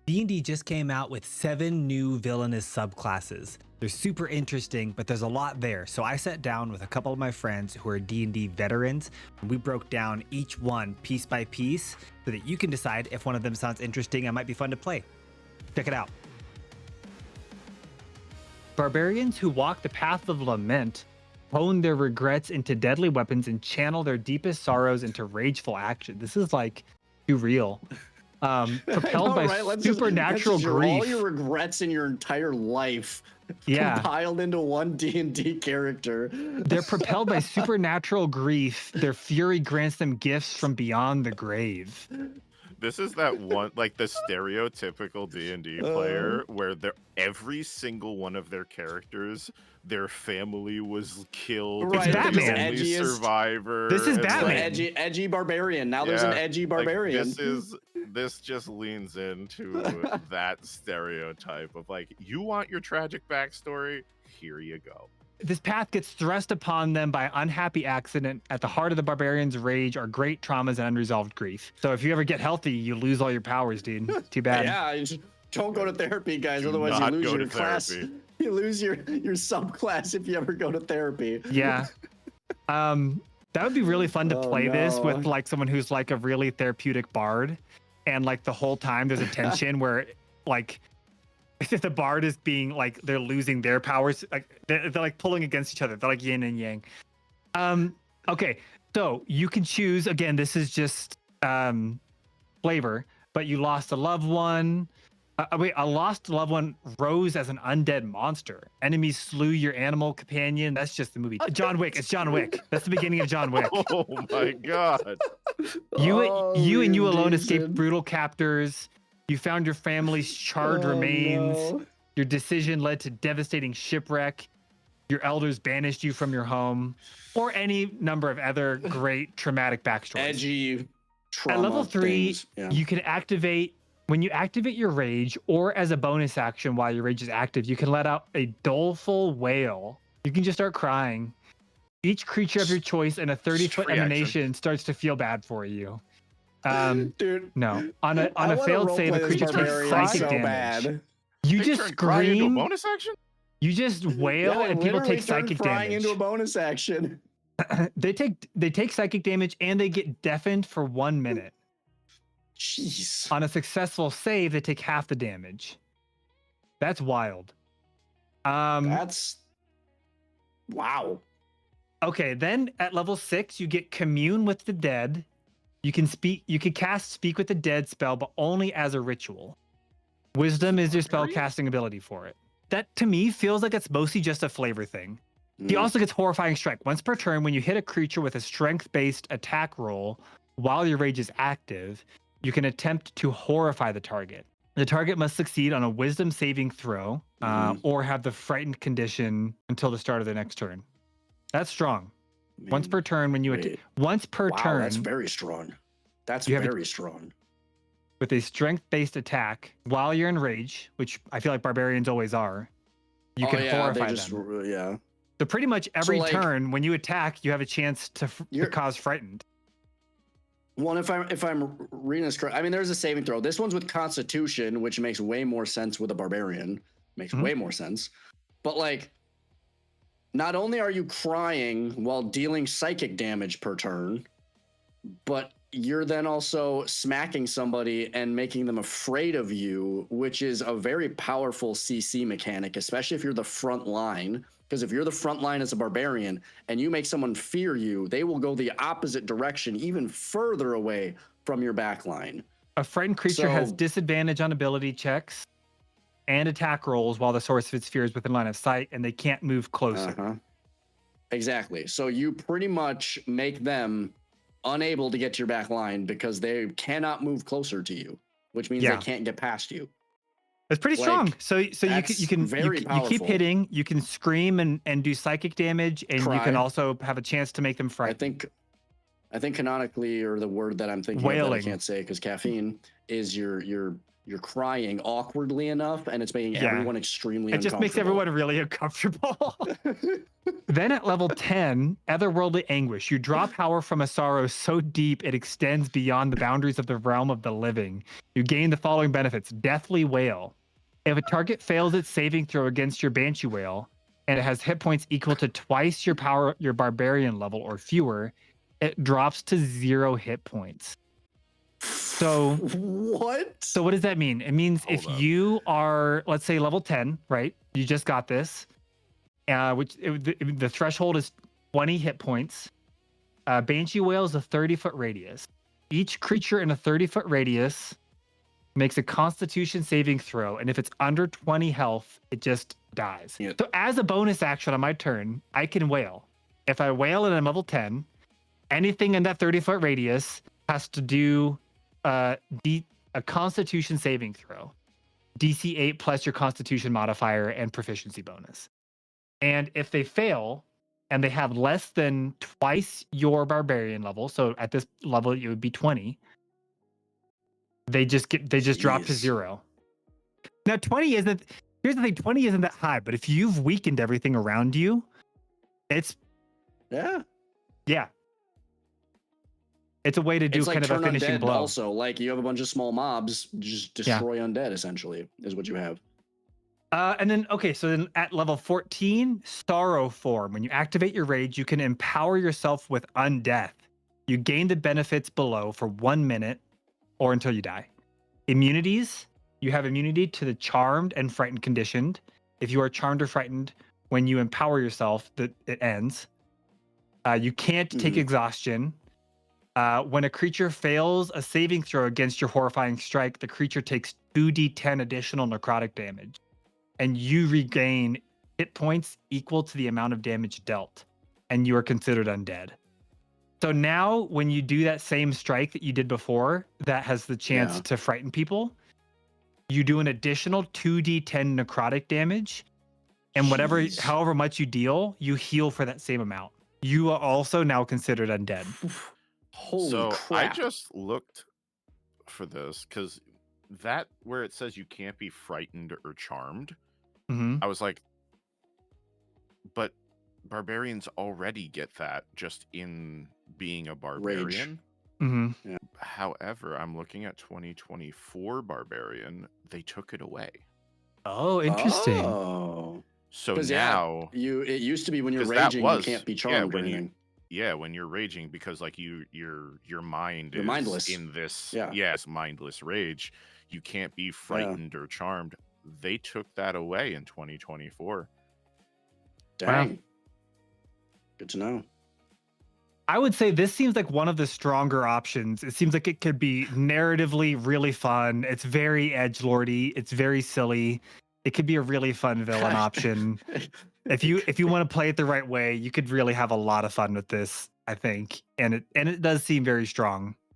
D&D just came out with 7 new villainous subclasses. They're super interesting, but there's a lot there. So I sat down with a couple of my friends who are D&D veterans, and we broke down each one piece by piece so that you can decide if one of them sounds interesting and might be fun to play. Check it out. Barbarians who walk the Path of Lament hone their regrets into deadly weapons and channel their deepest sorrows into rageful action. This is like too real. Propelled by supernatural grief. All your regrets in your entire life compiled into one D&D character. They're propelled by supernatural grief. Their fury grants them gifts from beyond the grave. This is that one, like the stereotypical D&D player where every single one of their characters, their family was killed. Right, Batman. Only survivor. This is Batman. Edgy barbarian. Now there's an edgy barbarian. This just leans into that stereotype of like, you want your tragic backstory? Here you go. This path gets thrust upon them by unhappy accident. At the heart of the barbarian's rage are great traumas and unresolved grief. So if you ever get healthy, you lose all your powers, dude. Too bad. Yeah, don't go to therapy, guys. Otherwise you lose your class. You lose your subclass if you ever go to therapy. Yeah. That would be really fun to play this with like someone who's like a really therapeutic bard. And like the whole time there's a tension where like the bard is being like, they're losing their powers. Like they're like pulling against each other. They're like yin and yang. Okay. So you can choose, again, this is just flavor, but you lost a loved one. A lost loved one rose as an undead monster. Enemies slew your animal companion. That's just the movie. John Wick. It's John Wick. That's the beginning of John Wick. Oh my god. You and you alone escaped brutal captors. You found your family's charred remains. No. Your decision led to devastating shipwreck. Your elders banished you from your home, or any number of other great traumatic backstories. Edgy trauma. At level 3, yeah. You can activate. When you activate your rage, or as a bonus action while your rage is active, you can let out a doleful wail. You can just start crying. Each creature of your choice in a 30-foot emanation starts to feel bad for you. Dude, no. On a failed save, a creature takes psychic damage. Bad. You just scream. Into a bonus action? You just wail, and people take psychic damage. Into a bonus action. They take psychic damage, and they get deafened for 1 minute. Jeez. On a successful save, they take half the damage. That's wild. That's wow. Okay, then at level 6, you get Commune with the Dead. You can cast Speak with the Dead spell, but only as a ritual. Wisdom is your spell casting ability for it. That to me feels like it's mostly just a flavor thing. He also gets Horrifying Strike. Once per turn, when you hit a creature with a strength-based attack roll while your rage is active, you can attempt to horrify the target. The target must succeed on a wisdom saving throw or have the frightened condition until the start of the next turn. That's strong. Once per turn when you turn. That's very strong. That's very strong. With a strength-based attack while you're in rage, which I feel like barbarians always are, you can horrify them. Yeah. So pretty much every turn when you attack, you have a chance to cause frightened. Well, if I'm reading this correct, I mean, there's a saving throw. This one's with Constitution, which makes way more sense with a barbarian. Makes way more sense. But like, not only are you crying while dealing psychic damage per turn, but you're then also smacking somebody and making them afraid of you, which is a very powerful CC mechanic, especially if you're the front line. Because if you're the front line as a barbarian and you make someone fear you, they will go the opposite direction, even further away from your back line. A frightened creature has disadvantage on ability checks and attack rolls while the source of its fear is within line of sight, and they can't move closer. Exactly. So you pretty much make them unable to get to your back line because they cannot move closer to you, which means they can't get past you. It's pretty strong. So you keep hitting, you can scream and do psychic damage, and you can also have a chance to make them frightened. I think canonically, or the word that I'm thinking of that I can't say because caffeine, is your you're crying awkwardly enough, and it's making everyone extremely It just makes everyone really uncomfortable. Then at level 10, Otherworldly Anguish, you draw power from a sorrow so deep it extends beyond the boundaries of the realm of the living. You gain the following benefits. Deathly Wail. If a target fails its saving throw against your Banshee Wail, and it has hit points equal to twice your barbarian level or fewer, it drops to 0 hit points. So what? So what does that mean? It means if you are, let's say, level 10, right? You just got this, the threshold is 20 hit points. Banshee Wail is a 30-foot radius. Each creature in a 30-foot radius makes a Constitution saving throw, and if it's under 20 health, it just dies. Yep. So as a bonus action on my turn, I can wail. If I wail and I'm level 10, anything in that 30-foot radius has to do a Constitution saving throw, DC 8 plus your Constitution modifier and proficiency bonus. And if they fail and they have less than twice your barbarian level, so at this level it would be 20, they just drop to 0. Now 20 isn't. Here's the thing: 20 isn't that high, but if you've weakened everything around you, it's yeah. It's a way to do it's kind like of a finishing undead blow. Also, like you have a bunch of small mobs, just destroy undead. Essentially, is what you have. And then so then at level 14, Sorrow Form. When you activate your rage, you can empower yourself with undeath. You gain the benefits below for 1 minute or until you die. Immunities. You have immunity to the Charmed and Frightened conditioned. If you are charmed or frightened, when you empower yourself, it ends. You can't take exhaustion. When a creature fails a saving throw against your horrifying strike, the creature takes 2d10 additional necrotic damage, and you regain hit points equal to the amount of damage dealt, and you are considered undead. So now when you do that same strike that you did before, that has the chance to frighten people, you do an additional 2d10 necrotic damage, and however much you deal, you heal for that same amount. You are also now considered undead. Holy crap. I just looked for this because that where it says you can't be frightened or charmed, I was like, but barbarians already get that just in being a barbarian. Yeah. However, I'm looking at 2024 barbarian. They took it away. Oh, interesting. Oh. So now it used to be when you're raging, you can't be charmed or anything. When you're raging, because like your mind you're is mindless. in this mindless rage, you can't be frightened or charmed. They took that away in 2024. Dang. Wow. Good to know. I would say this seems like one of the stronger options. It seems like it could be narratively really fun. It's very edgelordy. It's very silly. It could be a really fun villain option. If you want to play it the right way, you could really have a lot of fun with this, I think. And it does seem very strong.